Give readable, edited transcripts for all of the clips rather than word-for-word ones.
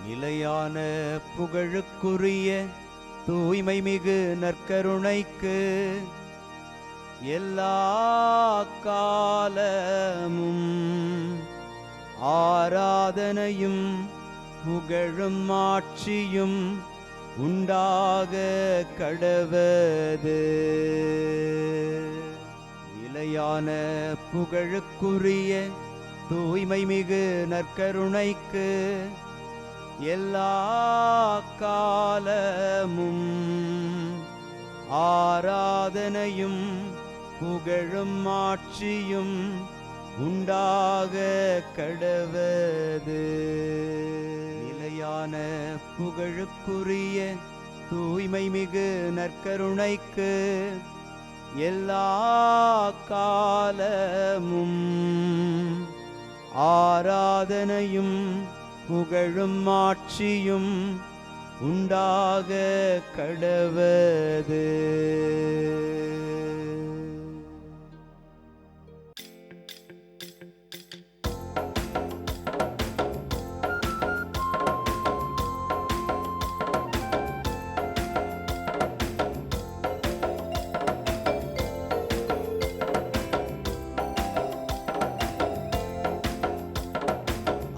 நிலையான புகழுக்குரிய தூய்மை மிகு நற்கருணைக்கு எல்லா காலமும் ஆராதனையும் புகழும் ஆட்சியும் உண்டாக கடவது. நிலையான புகழுக்குரிய தூய்மை மிகு நற்கருணைக்கு எல்லா காலமும் ஆராதனையும் புகழும் ஆட்சியும் உண்டாக கடவது. நிலையான புகழுக்குரிய தூய்மை மிகு நற்கருணைக்கு எல்லா காலமும் ஆராதனையும் புகழும் ஆட்சியும் உண்டாக கடவது.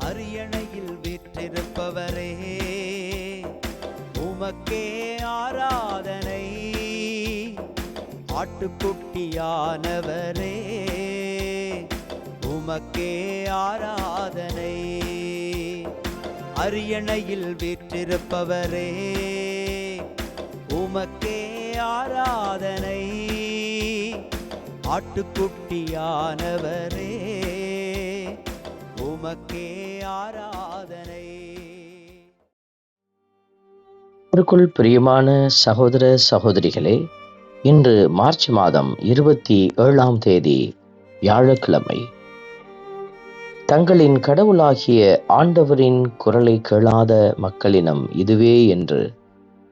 அரியணையில் வீற்றிருப்பவரே, உமக்கே ஆராதனை. ஆட்டுக்குட்டியானவரே, உமக்கே ஆராதனை. அரியணையில் வீற்றிருப்பவரே, உமக்கே ஆராதனை. ஆட்டுக்குட்டியானவரே, உமக்கே ஆராதனை. அவருக்குள் பிரியமான சகோதர சகோதரிகளே, இன்று மார்ச் மாதம் 27ஆம் தேதி வியாழக்கிழமை. தங்களின் கடவுளாகிய ஆண்டவரின் குரலை கேளாத மக்களினம் இதுவே என்று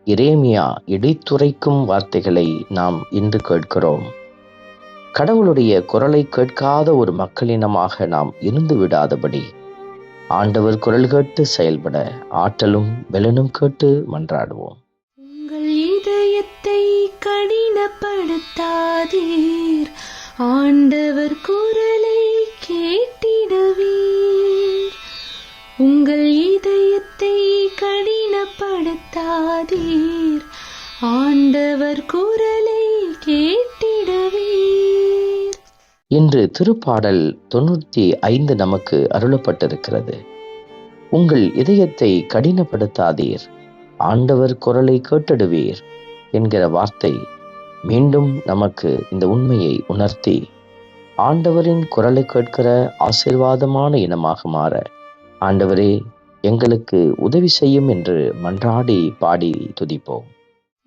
எரேமியா இடித்துரைக்கும் வார்த்தைகளை நாம் இன்று கேட்கிறோம். கடவுளுடைய குரலை கேட்காத ஒரு மக்களினமாக நாம் இருந்து விடாதபடி ஆண்டவர் குரல் கேட்டு செயல்பட ஆற்றலும் பலனும் கேட்டு மன்றாடுவோம். உங்கள் இதயத்தை கடினப்படுத்தாதீர், ஆண்டவர் குரலை கேட்டிடுவீர். உங்கள் இதயத்தை கடினப்படுத்தாதீர், ஆண்டவர் குரலை கேட்டிடுவீர். இன்று திருப்பாடல் 95 நமக்கு அருளப்பட்டிருக்கிறது. உங்கள் இதயத்தை கடினப்படுத்தாதீர், ஆண்டவர் குரலை கேட்டிடுவீர் என்கிற வார்த்தை மீண்டும் நமக்கு இந்த உண்மையை உணர்த்தி ஆண்டவரின் குரலை கேட்கிற ஆசீர்வாதமான இனமாக மாற ஆண்டவரே எங்களுக்கு உதவி செய்யும் என்று மன்றாடி பாடி துதிப்போம்.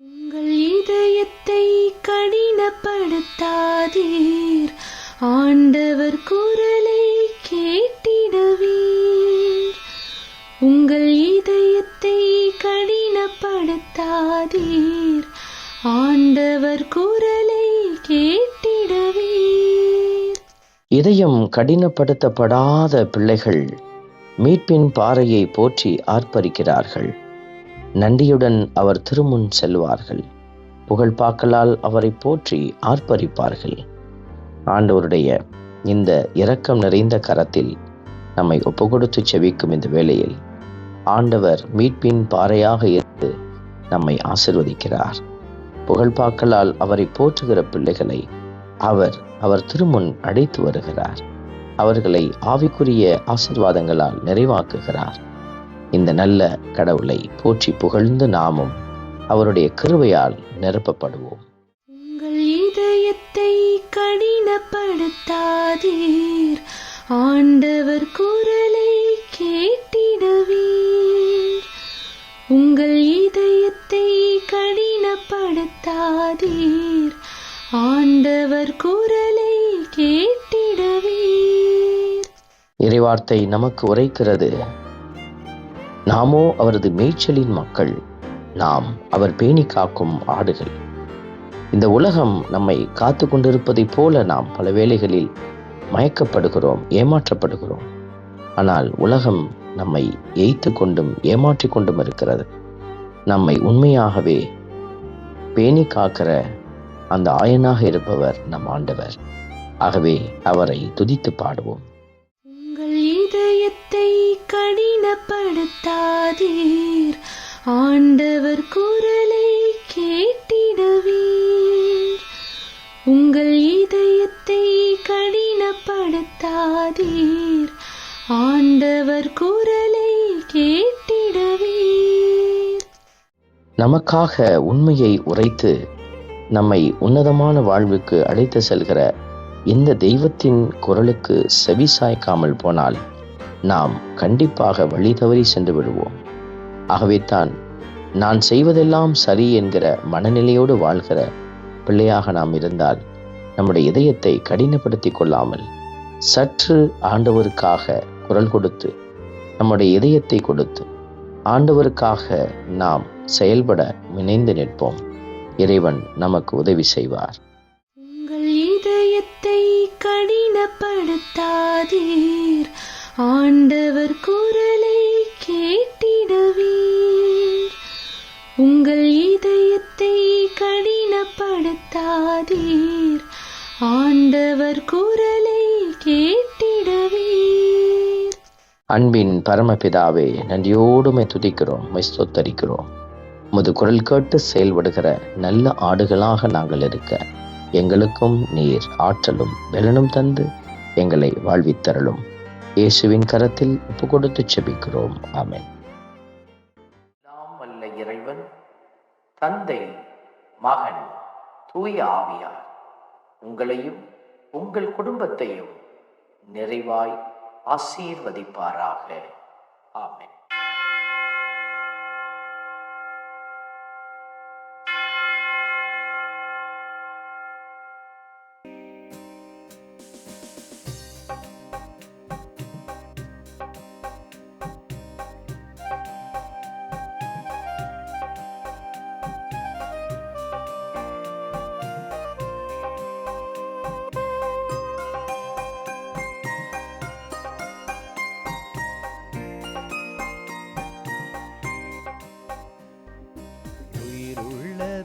உங்கள் இதயத்தை கடினப்படுத்தாதீர், ஆண்டவர் குரலை கேட்டிடுவீர். உங்கள் இதயத்தை கடினப்படுத்தாதீர், ஆண்டவர் குரலை கேட்டிடுவீர். இதயம் கடினப்படுத்தப்படாத பிள்ளைகள் மீட்பின் பாறையை போற்றி ஆர்ப்பரிக்கிறார்கள். நன்றியுடன் அவர் திருமுன் செல்வார்கள். புகழ்பாக்களால் அவரை போற்றி ஆர்ப்பரிப்பார்கள். ஆண்டவருடைய இந்த இரக்கம் நிறைந்த கரத்தில் நம்மை ஒப்புக்கொடுத்து செவிக்கும் இந்த வேளையில் ஆண்டவர் மீட்பின் பாறையாக இருந்து நம்மை ஆசீர்வதிக்கிறார். புகழ்பாக்களால் அவரை போற்றுகிற பிள்ளைகளை அவர் திருமுன் அழைத்து வருகிறார். அவர்களை ஆவிக்குரிய ஆசீர்வாதங்களால் நிறைவாக்குகிறார். இந்த நல்ல கடவுளை போற்றி புகழ்ந்து நாமும் அவருடைய கிருபையால் நிரப்பப்படுவோம். உங்கள் இதயத்தை கடினப்படுத்தாதீர், ஆண்டவர் குரலை கேட்டிடுவீர். உங்கள் இதயத்தை கடினப்படுத்தாதீர், ஆண்டவர் குரலை கேட்டிடுவீர். இறைவார்த்தை நமக்கு உரைக்கிறது, நாமோ அவரது மேய்ச்சலின் மக்கள், நாம் அவர் பேணி காக்கும் ஆடுகள். இந்த உலகம் நம்மை காத்து கொண்டிருப்பதைப் போல நாம் பல வேளைகளில் மயக்கப்படுகிறோம், ஏமாற்றப்படுகிறோம். ஆனால் உலகம் நம்மை ஏய்த்து கொண்டும் ஏமாற்றி கொண்டும் இருக்கிறது. நம்மை உண்மையாகவே பேணி காக்கிற அந்த ஆயனாக இருப்பவர் நம் ஆண்டவர். ஆகவே அவரை துதித்து பாடுவோம். உங்கள் இதயத்தை கடினப்படுத்தாதீர், ஆண்டவர் குரலை கேட்டிடுவீர். உங்கள் இதயத்தை கடினப்படுத்தாதீர், ஆண்டவர் குரலை கேட்டிடுவீர். நமக்காக உண்மையை உரைத்து நம்மை உன்னதமான வாழ்வுக்கு அழைத்து செல்கிற இந்த தெய்வத்தின் குரலுக்கு செவி சாய்க்காமல் போனால் நாம் கண்டிப்பாக வழி தவறி சென்று விடுவோம். ஆகவே தான் நான் செய்வதெல்லாம் சரி என்கிற மனநிலையோடு வாழ்கிற பிள்ளையாக நாம் இருந்தால் நம்முடைய இதயத்தை கடினப்படுத்தி கொள்ளாமல் சற்று ஆண்டவருக்காக குரல் கொடுத்து நம்முடைய இதயத்தை கொடுத்து ஆண்டவருக்காக நாம் செயல்பட முனைந்து நிற்போம். இறைவன் நமக்கு உதவி செய்வார். உங்கள் இதயத்தை கடினப்படுத்தாதீர், ஆண்டவர் குரலை கேட்டிடுவீர். உங்கள் இதயத்தை கடினப்படுத்தாதீர், ஆண்டவர் குரலை கேட்டிடுவீர். அன்பின் பரமபிதாவே, நன்றியோடுமை துதிக்கிறோம், ஸ்தோத்தரிக்கிறோம். உமது குரல் கேட்டு செயல்படுகிற நல்ல ஆடுகளாக நாங்கள் இருக்க எங்களுக்கும் நீர் ஆற்றலும் பலனும் தந்து எங்களை வாழ்வித்தருளும். இயேசுவின் கரத்தில் ஒப்பு கொடுத்து செபிக்கிறோம். ஆமென். எல்லாம் வல்ல இறைவன் தந்தை, மகன், தூய ஆவியார் உங்களையும் உங்கள் குடும்பத்தையும் நிறைவாய் ஆசீர்வதிப்பாராக. ஆமென்.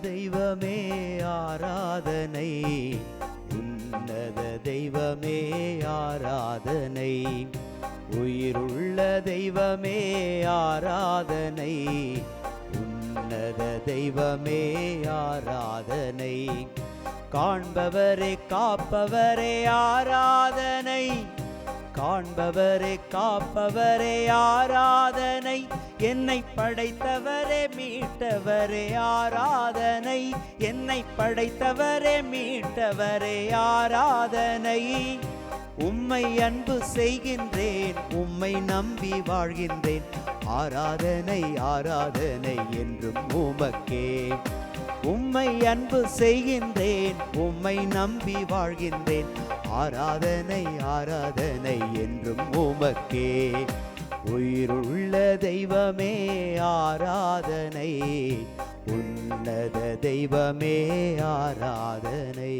தெய்வமே ஆராதனை, உன்னத தெய்வமே ஆராதனை. உயிருள்ள தெய்வமே ஆராதனை, உன்னத தெய்வமே ஆராதனை. காண்பவரே காப்பவரே ஆராதனை, காண்பவரே காப்பவரே ஆராதனை. என்னை படைத்தவரே மீட்டவரே ஆராதனை, என்னை படைத்தவரே மீட்டவரே ஆராதனை. உம்மை அன்பு செய்கின்றேன், உம்மை நம்பி வாழ்கின்றேன். ஆராதனை ஆராதனை என்றும் உமக்கே. உம்மை அன்பு செய்கின்றேன், உம்மை நம்பி வாழ்கின்றேன். ஆராதனை ஆராதனை என்றும் உமக்கே. உயிருள்ள தெய்வமே ஆராதனை, உன்னத தெய்வமே ஆராதனை.